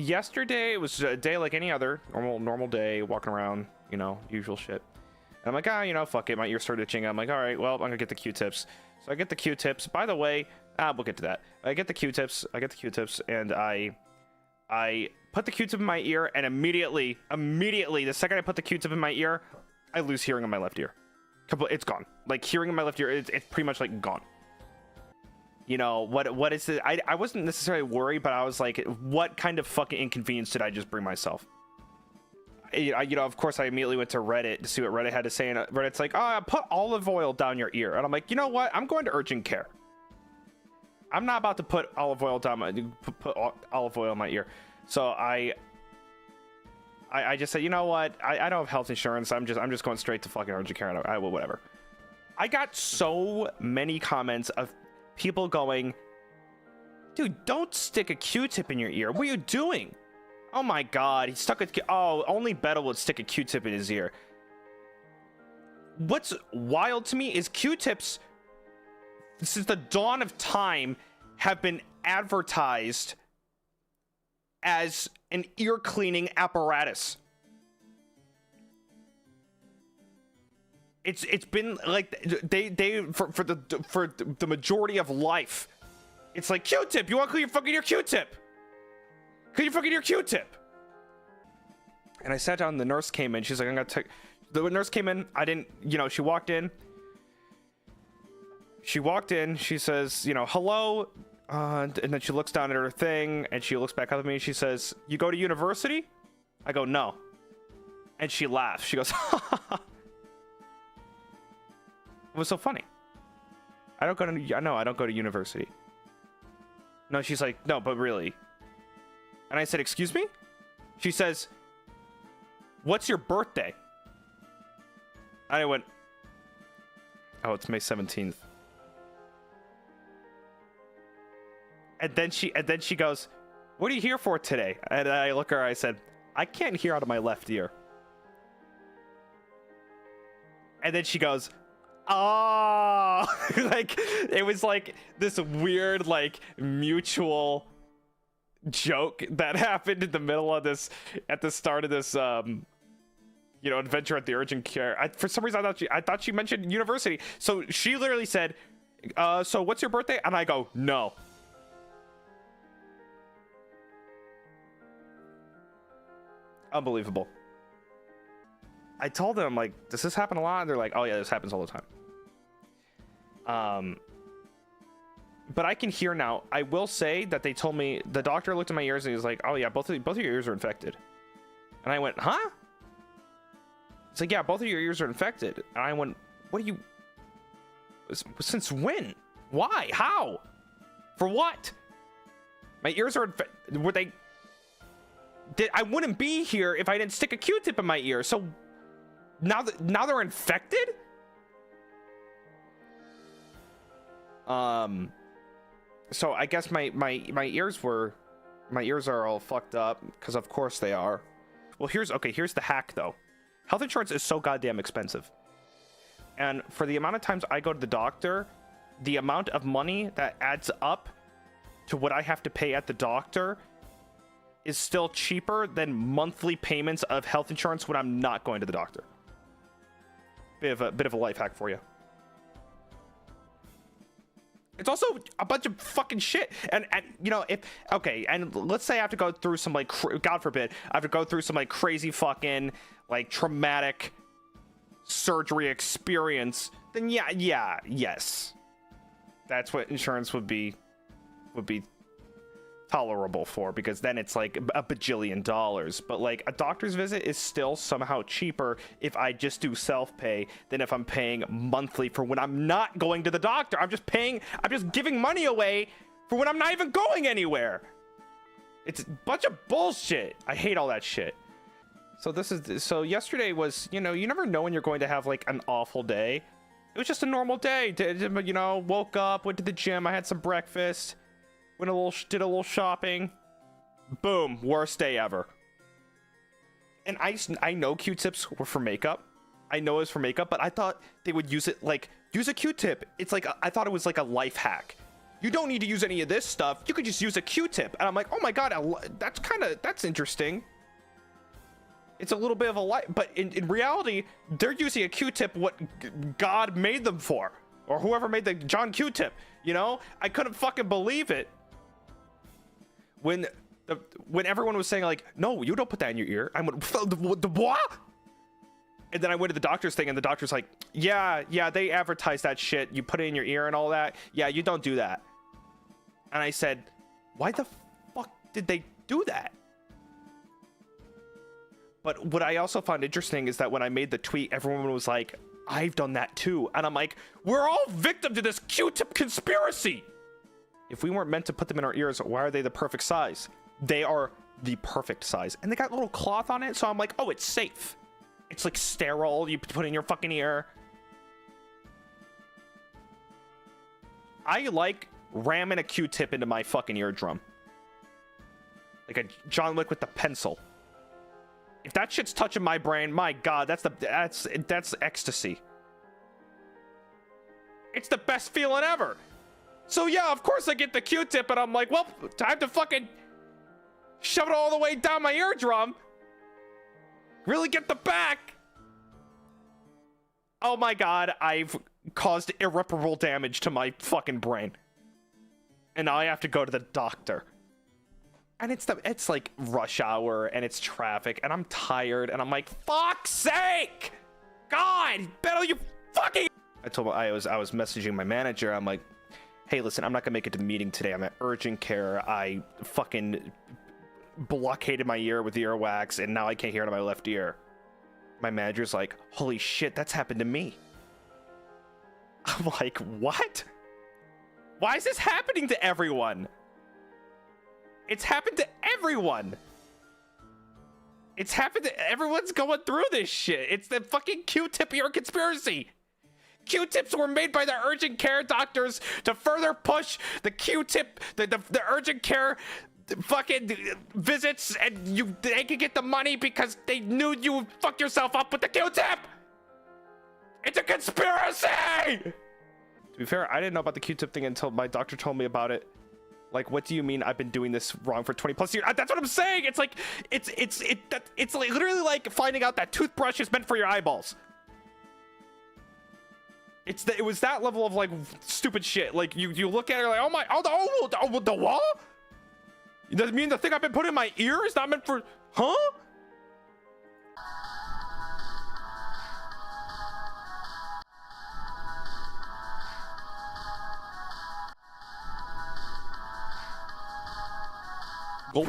yesterday it was a day like any other normal day, walking around, you know, usual shit. And I'm like, you know, fuck it, my ear started itching. I'm like, all right, well, I'm gonna get the Q-tips. So I get the Q-tips. By the way, we'll get to that. I get the Q-tips, and I put the Q-tip in my ear, and immediately, the second I put the Q-tip in my ear, I lose hearing in my left ear. It's gone. Like, hearing in my left ear, it's pretty much like gone. You know, what is it? I wasn't necessarily worried, but I was like, what kind of fucking inconvenience did I just bring myself? You know, of course, I immediately went to Reddit to see what Reddit had to say, and Reddit's like, put olive oil down your ear. And I'm like, you know what? I'm going to urgent care. I'm not about to put olive oil down put olive oil in my ear. So I just said, you know what? I don't have health insurance. I'm just going straight to fucking urgent care. And I will, whatever. I got so many comments of people going, dude, don't stick a Q-tip in your ear. What are you doing? Oh my god, he stuck a... Oh, only Bettel would stick a Q-tip in his ear. What's wild to me is Q-tips, since the dawn of time, have been advertised as an ear cleaning apparatus. It's been like they for the majority of life, it's like, Q-tip, you want to clean your fucking ear? Q-tip. Clean your fucking ear, Q-tip. And I sat down, and the nurse came in. She's like, I'm gonna take... The nurse came in. I didn't... You know, she walked in. She says, you know, hello. And then she looks down at her thing, and she looks back up at me, and she says, you go to university? I go, no. And she laughs. She goes, it was so funny. I don't go to university. No, she's like, no, but really. And I said, excuse me? She says, what's your birthday? I went, oh, it's May 17th. And then she goes, what are you here for today? And I look at her, I said, I can't hear out of my left ear. And then she goes, oh, like, it was like this weird, like, mutual joke that happened in the middle of this, at the start of this you know, adventure at the urgent care. For some reason I thought she mentioned university. So she literally said, so what's your birthday? And I go, no. Unbelievable. I told them, like, does this happen a lot? And they're like, oh yeah, this happens all the time. But I can hear now. I will say that they told me, the doctor looked at my ears and he was like, oh yeah, both of your ears are infected. And I went, huh? It's like, yeah, both of your ears are infected. And I went, what are you... Since when? Why? How? For what? My ears are infected. Were they... I wouldn't be here if I didn't stick a Q-tip in my ear. So now they're infected? So I guess my ears are all fucked up, because of course they are. Well, here's the hack though. Health insurance is so goddamn expensive. And for the amount of times I go to the doctor, the amount of money that adds up to what I have to pay at the doctor is still cheaper than monthly payments of health insurance when I'm not going to the doctor. Bit of a life hack for you. It's also a bunch of fucking shit. And you know, and let's say I have to go through some, like, God forbid, I have to go through some, like, crazy fucking, like, traumatic surgery experience, then yes. That's what insurance would be tolerable for, because then it's like a bajillion dollars. But like, a doctor's visit is still somehow cheaper if I just do self-pay than if I'm paying monthly for when I'm not going to the doctor. I'm just giving money away for when I'm not even going anywhere. It's a bunch of bullshit. I hate all that shit. So yesterday was, you know, you never know when you're going to have like an awful day. It was just a normal day. You know, woke up, went to the gym, I had some breakfast, did a little shopping. Boom, worst day ever. And I know Q-tips were for makeup. I know it was for makeup, but I thought they would use it, like, use a Q-tip. It's like, I thought it was like a life hack. You don't need to use any of this stuff. You could just use a Q-tip. And I'm like, oh my God, that's interesting. It's a little bit of a light, but in reality, they're using a Q-tip what God made them for, or whoever made the John Q-tip, you know? I couldn't fucking believe it. When everyone was saying like, no, you don't put that in your ear. I went, the what? And then I went to the doctor's thing, and the doctor's like, yeah, they advertise that shit. You put it in your ear and all that. Yeah, you don't do that. And I said, why the fuck did they do that? But what I also found interesting is that when I made the tweet, everyone was like, I've done that too. And I'm like, we're all victim to this Q-tip conspiracy. If we weren't meant to put them in our ears, why are they the perfect size? They are the perfect size. And they got a little cloth on it, so I'm like, oh, it's safe. It's like sterile, you put it in your fucking ear. I like ramming a Q-tip into my fucking eardrum. Like a John Wick with the pencil. If that shit's touching my brain, my God, that's ecstasy. It's the best feeling ever. So yeah, of course I get the Q-tip, and I'm like, well, time to fucking shove it all the way down my eardrum. Really get the back. Oh my God, I've caused irreparable damage to my fucking brain. And now I have to go to the doctor. And it's like rush hour, and it's traffic, and I'm tired, and I'm like, fuck's sake! God, Bettel, you fucking... I was messaging my manager. I'm like, hey, listen, I'm not gonna make it to the meeting today. I'm at urgent care. I fucking blockaded my ear with earwax, and now I can't hear it in my left ear. My manager's like, holy shit, that's happened to me. I'm like, what? Why is this happening to everyone? It's happened to everyone. It's happened to everyone's going through this shit. It's the fucking Q-tip ear conspiracy. Q-tips were made by the urgent care doctors to further push the Q-tip, the urgent care fucking visits, and they could get the money because they knew you would fuck yourself up with the Q-tip. It's a conspiracy. To be fair, I didn't know about the Q-tip thing until my doctor told me about it. Like, what do you mean I've been doing this wrong for 20 plus years? That's what I'm saying. It's like, it's like literally like finding out that toothbrush is meant for your eyeballs. It was that level of like stupid shit. Like you look at it like, oh my, the what? Does it mean the thing I've been putting in my ear is not meant for, huh? Go.